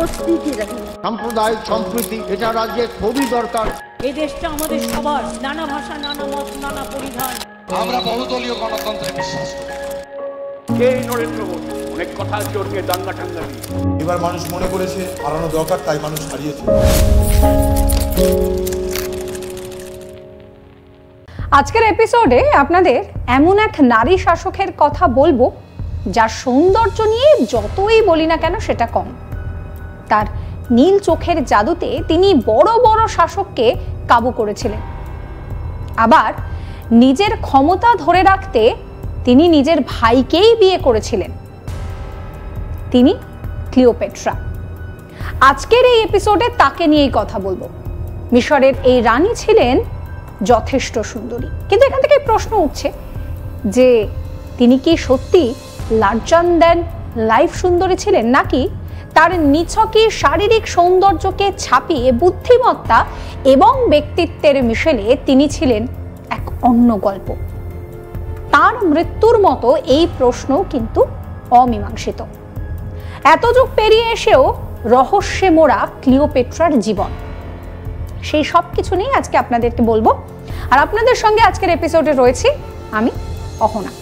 সাম্প্রদায়িক সম্প্রীতি এটা রাজ্যে খুবই দরকার। এই দেশটা আমাদের সবার, নানা ভাষা, নানা মত, নানা পরিধান। আমরা বহুদলীয় গণতন্ত্রে বিশ্বাস করি। এই নরেন্দ্র মোদী অনেক কথা জড়িয়ে দাঙ্গা টাঙ্গা দিয়ে এবার মানুষ মনে করেছে হারানো দরকার, তাই মানুষ হারিয়েছে। আজকের এপিসোডে আপনাদের এমন এক নারী শাসকের কথা বলবো যার সৌন্দর্য নিয়ে যতই বলি না কেন সেটা কম। তার নীল চোখের জাদুতে তিনি বড় বড় শাসককে কাবু করেছিলেন। আবার নিজের ক্ষমতা ধরে রাখতে তিনি নিজের ভাইকেই বিয়ে করেছিলেন। তিনি ক্লিওপেট্রা। আজকের এই এপিসোডে তাকে নিয়েই কথা বলবো। মিশরের এই রানী ছিলেন যথেষ্ট সুন্দরী, কিন্তু এখান থেকে প্রশ্ন উঠছে যে তিনি কি সত্যি লার্জার দ্যান লাইফ সুন্দরী ছিলেন, নাকি তার নিছকই শারীরিক সৌন্দর্যকে ছাপিয়ে বুদ্ধিমত্তা এবং ব্যক্তিত্বের মিশেলে তিনি ছিলেন এক অন্য গল্প। তার মৃত্যুর মতো এই প্রশ্ন কিন্তু অমীমাংসিত। এত যুগ পেরিয়ে এসেও রহস্যে মোড়া ক্লিওপেট্রার জীবন, সেই সব কিছু নিয়ে আজকে আপনাদেরকে বলবো। আর আপনাদের সঙ্গে আজকের এপিসোডে রয়েছি আমি, অহনা।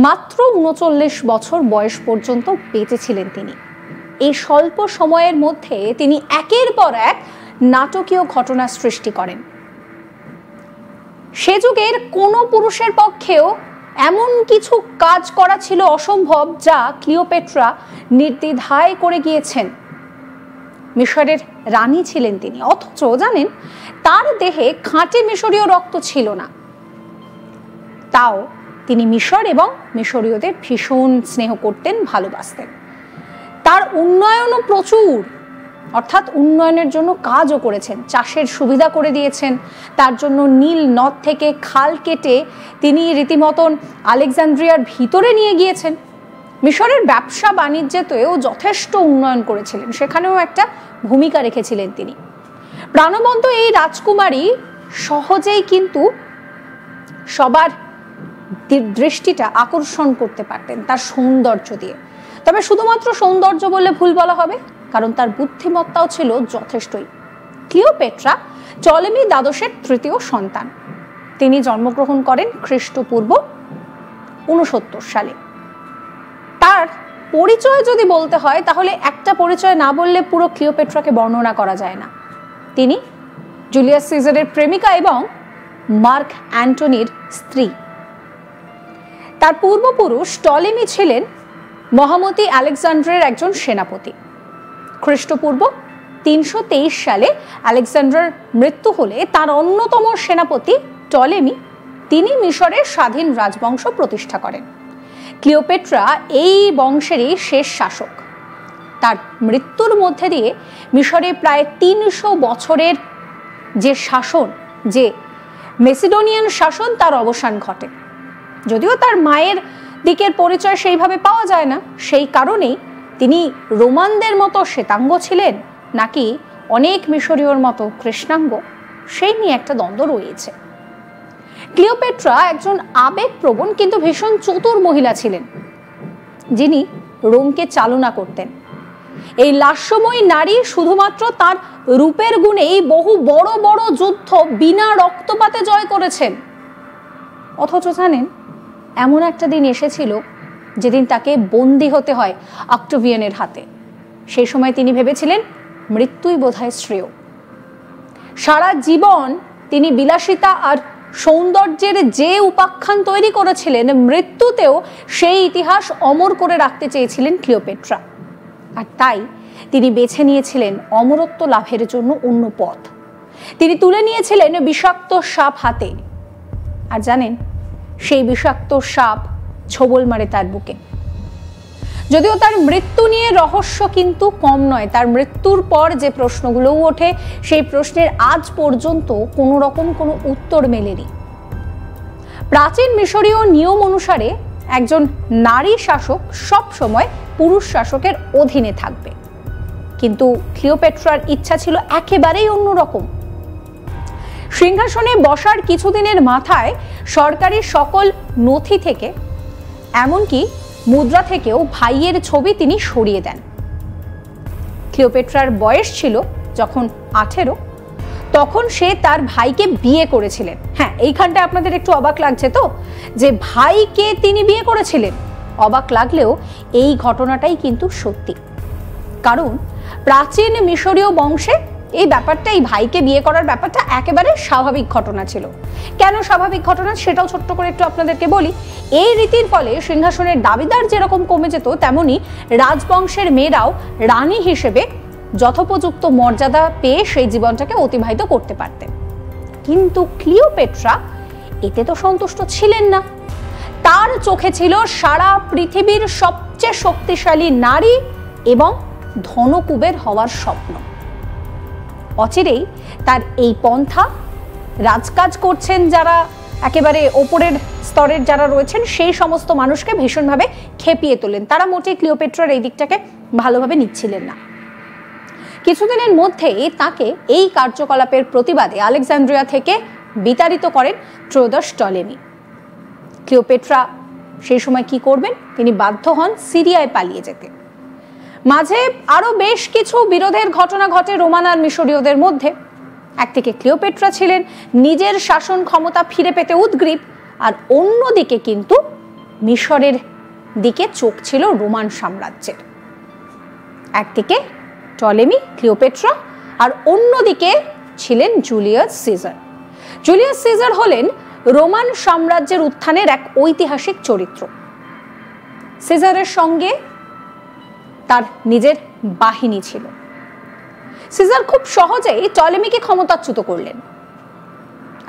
মাত্র ৩৯ বছর বয়স পর্যন্ত বেঁচে ছিলেন তিনি। এই স্বল্প সময়ের মধ্যে তিনি একের পর এক নাটকীয় ঘটনা সৃষ্টি করেন। সে যুগের কোনো পুরুষের পক্ষেও এমন কিছু কাজ করা ছিল অসম্ভব যা ক্লিওপেট্রা নির্দ্বিধায় করে গিয়েছেন। মিশরের রানী ছিলেন তিনি, অথচ জানেন তার দেহে খাঁটি মিশরীয় রক্ত ছিল না। তাও তিনি মিশর এবং মিশরীয়দের ভীষণ স্নেহ করতেন, ভালোবাসতেন। তার উন্নয়নও প্রচুর, অর্থাৎ উন্নয়নের জন্য কাজও করেছেন, চাষের সুবিধা করে দিয়েছেন। তার জন্য নীল নদ থেকে খাল কেটে তিনি রীতিমতন আলেকজান্দ্রিয়ার ভিতরে নিয়ে গিয়েছেন। মিশরের ব্যবসা বাণিজ্যতেও যথেষ্ট উন্নয়ন করেছিলেন, সেখানেও একটা ভূমিকা রেখেছিলেন তিনি। প্রাণবন্ত এই রাজকুমারী সহজেই কিন্তু সবার দৃষ্টিটা আকর্ষণ করতে পারতেন তার সৌন্দর্য দিয়ে। তবে শুধুমাত্র সৌন্দর্য বললে ভুল বলা হবে, কারণ তার বুদ্ধিমত্তাও ছিল যথেষ্টই। ক্লিওপেট্রা টলেমি দ্বাদশের তৃতীয় সন্তান। তিনি জন্মগ্রহণ করেন খ্রিস্টপূর্ব ৬৯ সালে। তার পরিচয় যদি বলতে হয় তাহলে একটা পরিচয় না বললে পুরো ক্লিওপেট্রাকে বর্ণনা করা যায় না। তিনি জুলিয়াস সিজারের প্রেমিকা এবং মার্ক অ্যান্টনির স্ত্রী। তার পূর্বপুরুষ টলেমি ছিলেন মহামতি আলেকজান্ডারের একজন সেনাপতি। খ্রিস্টপূর্ব ৩২৩ সালে আলেকজান্ডার মৃত্যু হলে তার অন্যতম সেনাপতি টলেমি তিনি মিশরের স্বাধীন রাজবংশ প্রতিষ্ঠা করেন। ক্লিওপেট্রা এই বংশেরই শেষ শাসক। তার মৃত্যুর মধ্যে দিয়ে মিশরে প্রায় ৩০০ বছরের যে শাসন, যে মেসিডোনিয়ান শাসন, তার অবসান ঘটে। যদিও তার মায়ের দিকের পরিচয় সেইভাবে পাওয়া যায় না, সেই কারণেই তিনি রোমানদের মতো শ্বেতাঙ্গ ছিলেন নাকি অনেক মিশরীয়র মতো কৃষ্ণাঙ্গ, সেই নিয়ে একটা দ্বন্দ্ব রয়েছে। ক্লিওপেট্রা একজন আবেগপ্রবণ কিন্তু ভীষণ চতুর মহিলা ছিলেন, যিনি রোমকে চালনা করতেন। এই লাস্যময়ী নারী শুধুমাত্র তার রূপের গুণেই বহু বড় বড় যুদ্ধ বিনা রক্তপাতে জয় করেছেন। অথচ জানেন, এমন একটা দিন এসেছিল যেদিন তাকে বন্দী হতে হয় অক্টোভিয়ানের হাতে। সেই সময় তিনি ভেবেছিলেন মৃত্যুই বোধহয় শ্রেয়। সারা জীবন তিনি বিলাসিতা আর সৌন্দর্যের যে উপাখ্যান তৈরি করেছিলেন, মৃত্যুতেও সেই ইতিহাস অমর করে রাখতে চেয়েছিলেন ক্লিওপেট্রা। আর তাই তিনি বেছে নিয়েছিলেন অমরত্ব লাভের জন্য অন্য পথ। তিনি তুলে নিয়েছিলেন বিষাক্ত সাপ হাতে। আর জানেন, সেই বিষাক্ত সাপ ছোবল মারে তার বুকে। যদিও তার মৃত্যু নিয়ে রহস্য কিন্তু কম নয়। তার মৃত্যুর পর যে প্রশ্নগুলো ওঠে, সেই প্রশ্নের আজ পর্যন্ত কোনো রকম কোনো উত্তর মেলেনি। প্রাচীন মিশরীয় নিয়ম অনুসারে একজন নারী শাসক সব সময় পুরুষ শাসকের অধীনে থাকবে, কিন্তু ক্লিওপেট্রার ইচ্ছা ছিল একেবারেই অন্যরকম। সিংহাসনে বসার কিছুদিনের মাথায় সরকারি সকল নথি থেকে এমনকি মুদ্রা থেকেও ভাইয়ের ছবি তিনি সরিয়ে দেন। ক্লিওপেট্রার বয়স ছিল যখন 18, তখন সে তার ভাইকে বিয়ে করেছিলেন। হ্যাঁ, এইখানটা আপনাদের একটু অবাক লাগছে তো, যে ভাইকে তিনি বিয়ে করেছিলেন। অবাক লাগলেও এই ঘটনাটাই কিন্তু সত্যি, কারণ প্রাচীন মিশরীয় বংশে এই ব্যাপারটা, এই ভাইকে বিয়ে করার ব্যাপারটা একেবারে স্বাভাবিক ঘটনা ছিল। কেন স্বাভাবিক ঘটনা সেটাও ছোট্ট করে একটু আপনাদেরকে বলি। এই রীতির ফলে সিংহাসনের দাবিদার যেরকম কমে যেত, তেমনি রাজবংশের মেয়েরাও রানী হিসেবে যথোপযুক্ত মর্যাদা পেয়ে সেই জীবনটাকে অতিবাহিত করতে পারতেন। কিন্তু ক্লিওপেট্রা এতে তো সন্তুষ্ট ছিলেন না। তার চোখে ছিল সারা পৃথিবীর সবচেয়ে শক্তিশালী নারী এবং ধনকুবের হওয়ার স্বপ্ন। অচিরেই তার এই পন্থা রাজকাজ করছেন যারা একেবারে ওপরের স্তরের যারা রয়েছেন, সেই সমস্ত মানুষকে ভীষণভাবে খেপিয়ে তোলেন। তারা মোটেই ক্লিওপেট্রার এই দিকটাকে ভালোভাবে নিচ্ছিলেন না। কিছুদিনের মধ্যেই তাকে এই কার্যকলাপের প্রতিবাদে আলেকজান্দ্রিয়া থেকে বিতাড়িত করেন ত্রয়োদশ টলেমি। ক্লিওপেট্রা সেই সময় কি করবেন? তিনি বাধ্য হন সিরিয়ায় পালিয়ে যেতে। মাঝে আরো বেশ কিছু বিরোধের ঘটনা ঘটে রোমান আর মিশরীয়দের মধ্যে। একদিকে ক্লিওপেট্রা ছিলেন নিজের শাসন ক্ষমতা ফিরে পেতে উদ্গ্রীব, আর অন্যদিকে কিন্তু মিশরের দিকে চোখ ছিল রোমান সাম্রাজ্যের। একদিকে টলেমি, ক্লিওপেট্রা, আর অন্যদিকে ছিলেন জুলিয়াস সিজার। জুলিয়াস সিজার হলেন রোমান সাম্রাজ্যের উত্থানের এক ঐতিহাসিক চরিত্র। সিজারের সঙ্গে তার নিজের বাহিনী ছিল। সিজার খুব সহজেই টলেমিকে ক্ষমতাচ্যুত করলেন,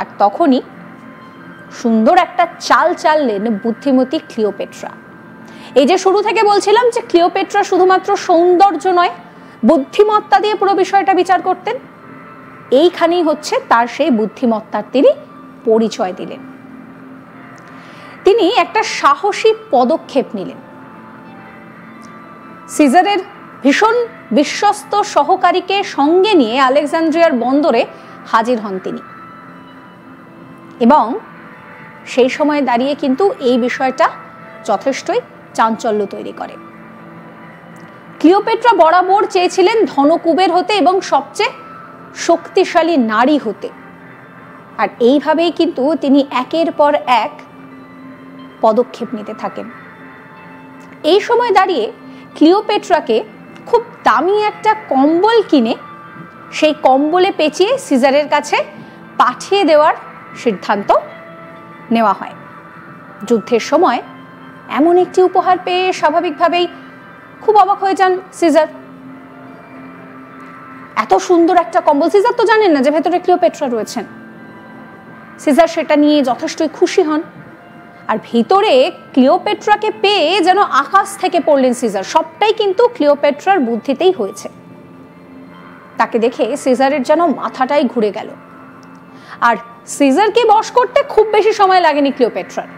আর তখনই সুন্দর একটা চাল চাললেন বুদ্ধিমতী ক্লিওপেট্রা। এই যে শুরু থেকে বলছিলাম যে ক্লিওপেট্রা শুধুমাত্র সৌন্দর্য নয়, বুদ্ধিমত্তা দিয়ে পুরো বিষয়টা বিচার করতেন, এইখানেই হচ্ছে তার সেই বুদ্ধিমত্তার তিনি পরিচয় দিলেন। তিনি একটা সাহসী পদক্ষেপ নিলেন। সিজারের ভীষণ বিশ্বস্ত সহকারীকে সঙ্গে নিয়ে আলেকজান্দ্রিয়ার বন্দরে হাজির হন তিনি, এবং সেই সময় দাঁড়িয়ে কিন্তু এই বিষয়টা যথেষ্টই চাঞ্চল্য তৈরি করে। ক্লিওপেট্রা বরাবর চেয়েছিলেন ধনকুবের হতে এবং সবচেয়ে শক্তিশালী নারী হতে, আর এইভাবেই কিন্তু তিনি একের পর এক পদক্ষেপ নিতে থাকেন। এই সময় দাঁড়িয়ে ক্লিওপেট্রাকে খুব দামি একটা কম্বল কিনে সেই কম্বলে পেঁচিয়ে সিজারের কাছে পাঠিয়ে দেওয়ার সিদ্ধান্ত নেওয়া হয়। যুদ্ধের সময় এমন একটি উপহার পেয়ে স্বাভাবিকভাবেই খুব অবাক হয়ে যান সিজার। এত সুন্দর একটা কম্বল, সিজার তো জানেন না যে ভেতরে ক্লিওপেট্রা রয়েছেন। সিজার সেটা নিয়ে যথেষ্টই খুশি হন, আর ভিতরে ক্লিওপেট্রাকে পেয়ে যেন আকাশ থেকে পড়লেন সিজার। সবটাই কিন্তু ক্লিওপেট্রার বুদ্ধিতেই হয়েছে। তাকে দেখে সিজারের যেন মাথাটাই ঘুরে গেল। আর সিজারকে বশ করতে খুব বেশি সময় লাগেনি ক্লিওপেট্রার।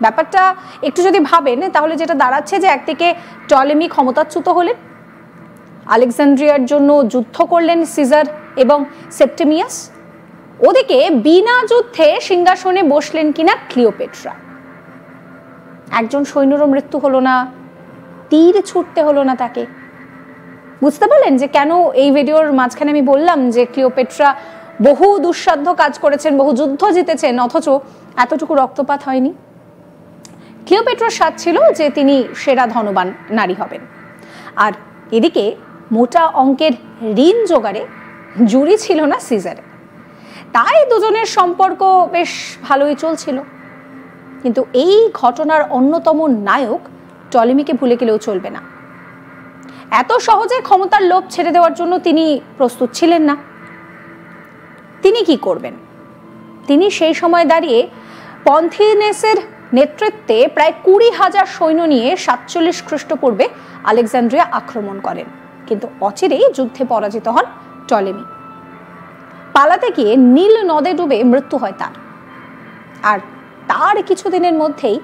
ব্যাপারটা একটু যদি ভাবেন তাহলে যেটা দাঁড়াচ্ছে যে একদিকে টলেমি ক্ষমতাচ্যুত হলেন, আলেকজান্দ্রিয়ার জন্য যুদ্ধ করলেন সিজার এবং সেপ্টেমিয়াস, ওদিকে বিনা যুদ্ধে সিংহাসনে বসলেন কিনা ক্লিওপেট্রা। একজন সৈন্যরও মৃত্যু হলো না, তীর ছুটতে হলো না তাকে। বুঝতে পারলেন যে কেন এই ভিডিওর মাঝখানে আমি বললাম যে ক্লিওপেট্রা বহু দুঃসাধ্য কাজ করেছেন, বহু যুদ্ধ জিতেছেন, অথচ এতটুকু রক্তপাত হয়নি। ক্লিওপেট্রার স্বাদ ছিল যে তিনি সেরা ধনবান নারী হবেন, আর এদিকে মোটা অঙ্কের ঋণ জোগাড়ে জুড়ি ছিল না সিজারে। তাই দুজনের সম্পর্ক বেশ ভালোই চলছিল। কিন্তু এই ঘটনার অন্যতম নায়ক টলেমিকে ভুলে গেলেও চলবে না। এত সহজে ক্ষমতার লোভ ছেড়ে দেওয়ার জন্য তিনি প্রস্তুত ছিলেন না। তিনি কি করবেন? তিনি সেই সময় দাঁড়িয়ে পন্থিনেসের নেতৃত্বে প্রায় 20,000 সৈন্য নিয়ে 47 খ্রিস্টপূর্বে আলেকজান্দ্রিয়া আক্রমণ করেন, কিন্তু অচিরেই যুদ্ধে পরাজিত হন টলেমি। পালাতে গিয়ে নীল নদে ডুবে মৃত্যু হয় তার, আর তার কিছুদিনের মধ্যেই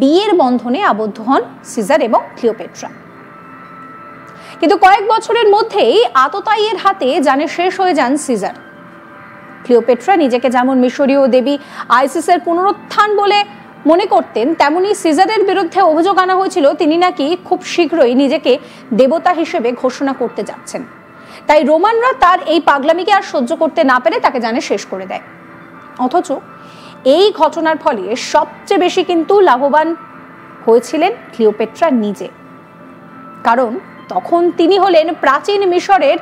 বিয়ের বন্ধনে আবদ্ধ হন সিজার এবং ক্লিওপেট্রা। কিন্তু কয়েক বছরের মধ্যেই আততায়ীর হাতে জানে শেষ হয়ে যান সিজার। ক্লিওপেট্রা নিজেকে যেমন মিশরীয় দেবী আইসিসের পুনরুত্থান বলে মনে করতেন, তেমনি সিজারের বিরুদ্ধে অভিযোগ আনা হয়েছিল তিনি নাকি খুব শীঘ্রই নিজেকে দেবতা হিসেবে ঘোষণা করতে যাচ্ছেন। তাই রোমানরা তার এই পাগলামিকে আর সহ্য করতে না পেরে তাকে জানে শেষ করে দেয়। অথচ এই ঘটনার ফলে সবচেয়ে বেশি কিন্তু লাভবান হয়েছিলেন ক্লিওপেট্রা নিজে, কারণ তখন তিনি হলেন প্রাচীন মিশরের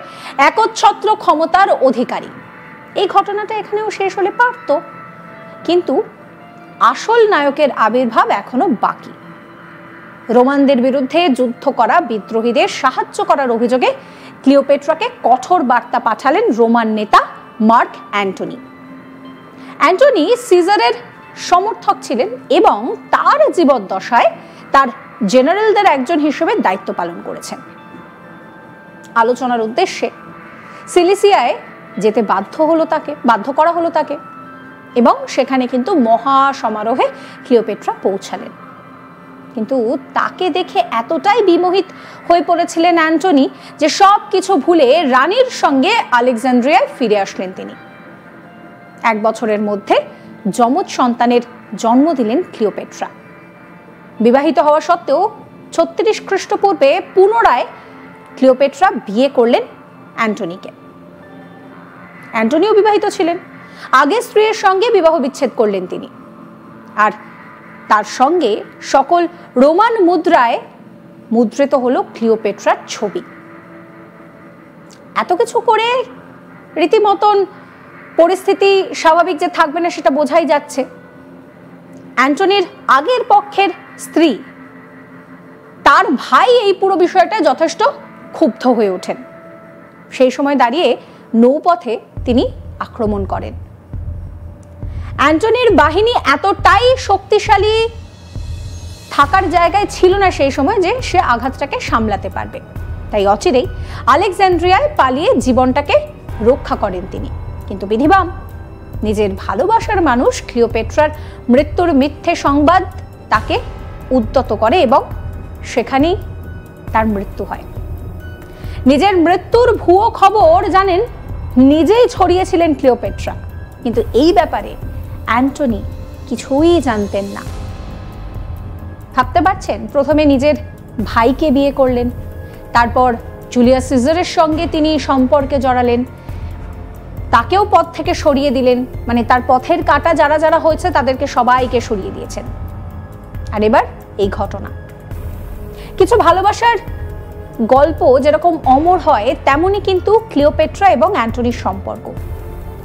একচ্ছত্র ক্ষমতার অধিকারী। এই ঘটনাটা এখানেও শেষ হলে পারত, কিন্তু আসল নায়কের আবির্ভাব এখনো বাকি। রোমানদের বিরুদ্ধে যুদ্ধ করা বিদ্রোহীদের সাহায্য করার অভিযোগে ক্লিওপেট্রাকে কঠোর বার্তা পাঠালেন রোমান নেতা মার্ক অ্যান্টনি। অ্যান্টনি সিজারের সমর্থক ছিলেন এবং তার জীবদ্দশায় তার জেনারেলদের একজন হিসেবে দায়িত্ব পালন করেছেন। আলোচনার উদ্দেশ্যে সিলিসিয়ায় যেতে বাধ্য করা হলো তাকে, এবং সেখানে কিন্তু মহা সমারোহে ক্লিওপেট্রা পৌঁছালেন। কিন্তু তাকে দেখে এতটাই বিমোহিত হয়ে পড়েছিলেন অ্যান্টনি যে সব কিছু ভুলে রানীর সঙ্গে আলেকজান্দ্রিয়ায় ফিরে আসলেন তিনি। 1 বছরের মধ্যে যমজ সন্তানের জন্ম দিলেন ক্লিওপেট্রা। বিবাহিত হওয়া সত্ত্বেও 36 খ্রিস্টপূর্বে পুনরায় ক্লিওপেট্রা বিয়ে করলেন অ্যান্টনিকে। অ্যান্টনিও বিবাহিত ছিলেন, আগে স্ত্রীর সঙ্গে বিবাহ বিচ্ছেদ করলেন তিনি, আর তার সঙ্গে সকল রোমান মুদ্রায় মুদ্রিত হলো ক্লিওপেট্রার ছবি। এত কিছু করে রীতিমতন পরিস্থিতি স্বাভাবিক যে থাকবে না সেটা বোঝাই যাচ্ছে। অ্যান্টনির আগের পক্ষের স্ত্রী, তার ভাই এই পুরো বিষয়টা যথেষ্ট ক্ষুব্ধ হয়ে ওঠেন। সেই সময় দাঁড়িয়ে নৌপথে তিনি আক্রমণ করেন। অ্যান্টনির বাহিনী এতটাই শক্তিশালী থাকার জায়গায় ছিল না সেই সময় যে সে আঘাতটাকে সামলাতে পারবে, তাই অচিরেই আলেকজান্দ্রিয়ায় পালিয়ে জীবনটাকে রক্ষা করেন তিনি। কিন্তু বিধিবাম, নিজের ভালোবাসার মানুষ ক্লিওপেট্রার মৃত্যুর মিথ্যে সংবাদ তাকে উদ্যত করে এবং সেখানেই তার মৃত্যু হয়। নিজের মৃত্যুর ভুয়ো খবর জানেন নিজেই ছড়িয়েছিলেন ক্লিওপেট্রা, কিন্তু এই ব্যাপারে অ্যান্টনি কিছুই জানতেন না। ভাবতে পারছেন, প্রথমে নিজের ভাইকে বিয়ে করলেন, তারপর জুলিয়াস সিজারের সঙ্গে তিনি সম্পর্কে জড়ালেন, তাকেও পথ থেকে সরিয়ে দিলেন, মানে তার পথের কাঁটা যারা যারা হয়েছে তাদেরকে সবাইকে সরিয়ে দিয়েছেন। আর এবার এই ঘটনা। কিছু ভালোবাসার গল্প যেরকম অমর হয়, তেমনি কিন্তু ক্লিওপেট্রা এবং অ্যান্টনির সম্পর্ক।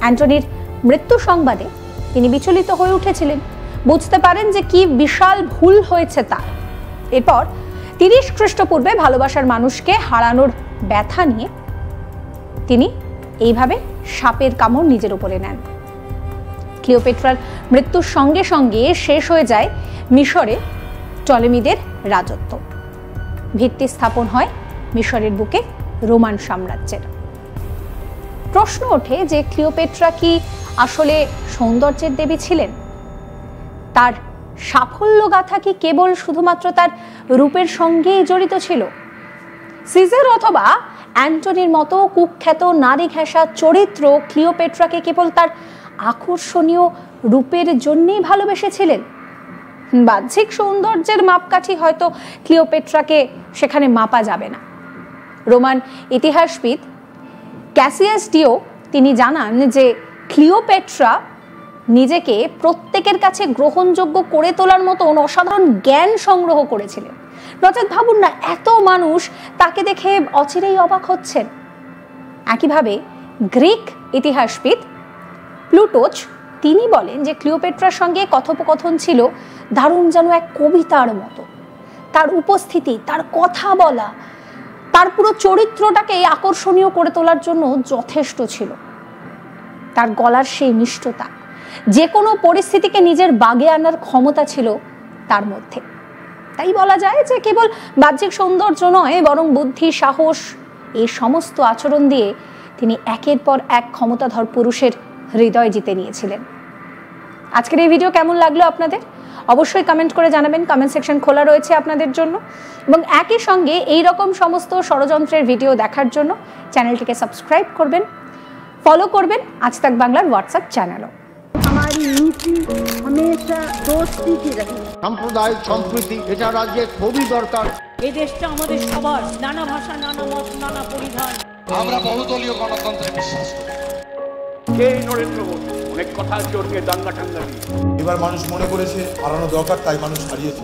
অ্যান্টনির মৃত্যু সংবাদে তিনি বিচলিত হয়ে উঠেছিলেন, বুঝতে পারেন যে কি বিশাল ভুল হয়েছে তার। এরপর 30 খ্রিস্টপূর্বে ভালোবাসার মানুষকে হারানোর ব্যথা নিয়ে তিনি এইভাবে সাপের কামড় নিজের উপরে নেন। ক্লিওপেট্রার মৃত্যুর সঙ্গে সঙ্গে শেষ হয়ে যায় মিশরে টলেমিদের রাজত্ব। ভিত্তি স্থাপন হয় মিশরের বুকে রোমান সাম্রাজ্যের। প্রশ্ন ওঠে যে ক্লিওপেট্রা কি আসলে সৌন্দর্যের দেবী ছিলেন? তার সাফল্য গাথা কি কেবল শুধুমাত্র তার রূপের সঙ্গেই জড়িত ছিল? সিজার অথবা অ্যান্টনির মতো কুখ্যাত নারী ঘেঁষা চরিত্র ক্লিওপেট্রাকে কেবল তার আকর্ষণীয় রূপের জন্যই ভালোবেসেছিলেন? বাহ্যিক সৌন্দর্যের মাপকাঠি হয়তো ক্লিওপেট্রাকে সেখানে মাপা যাবে না। রোমান ইতিহাসবিদ ক্যাসিয়াস ডিও তিনি জানান যে ক্লিওপেট্রা নিজেকে প্রত্যেকের কাছে গ্রহণযোগ্য করে তোলার মতো অসাধারণ জ্ঞান সংগ্রহ করেছিলেন। নচেত ভাবুন না, এত মানুষ তাকে দেখে অচিরেই অবাক হচ্ছেন। একইভাবে গ্রিক ইতিহাসবিদ প্লুটোচ তিনি বলেন যে ক্লিওপেট্রার সঙ্গে কথোপকথন ছিল দারুণ যেন এক কবিতার মতো। তার উপস্থিতি, তার কথা বলা, তার পুরো চরিত্রটাকে আকর্ষণীয় করে তোলার জন্য যথেষ্ট ছিল। তার গলার সেই মিষ্টতা, যে কোনো পরিস্থিতিকে নিজের বাগে আনার ক্ষমতা ছিল তার মধ্যে। তাই বলা যায় যে কেবল বাহ্যিক সৌন্দর্য নয়, বরং বুদ্ধি, সাহস, এই সমস্ত আচরণ দিয়ে তিনি একের পর এক ক্ষমতাধর পুরুষের হৃদয় জিতে নিয়েছিলেন। আজকের এই ভিডিও কেমন লাগলো আপনাদের? অবশ্যই কমেন্ট করে জানাবেন, কমেন্ট সেকশন খোলা রয়েছে আপনাদের জন্য। এবং একই সঙ্গে এই রকম সমস্ত ষড়যন্ত্রের ভিডিও দেখার জন্য চ্যানেলটিকে সাবস্ক্রাইব করবেন, ফলো করবেন আজ তাক বাংলার হোয়াটসঅ্যাপ চ্যানেলও। हमारी नीति हमेशा दोस्ती की रही। সাম্প্রদায়িক সম্প্রীতি এটা রাজ্যে খুবই দরকার। এই দেশটা আমাদের সবার, নানা ভাষা, নানা মত, নানা পরিধান। আমরা বহুদলীয় গণতন্ত্রে বিশ্বাস করি। সেই নরেন্দ্র মোদী অনেক কথা আছে ওর নিয়ে দাঙ্গা ঠাঙ্গা দিয়ে। এবার মানুষ মনে করেছে হারানো দরকার, তাই মানুষ হারিয়েছে।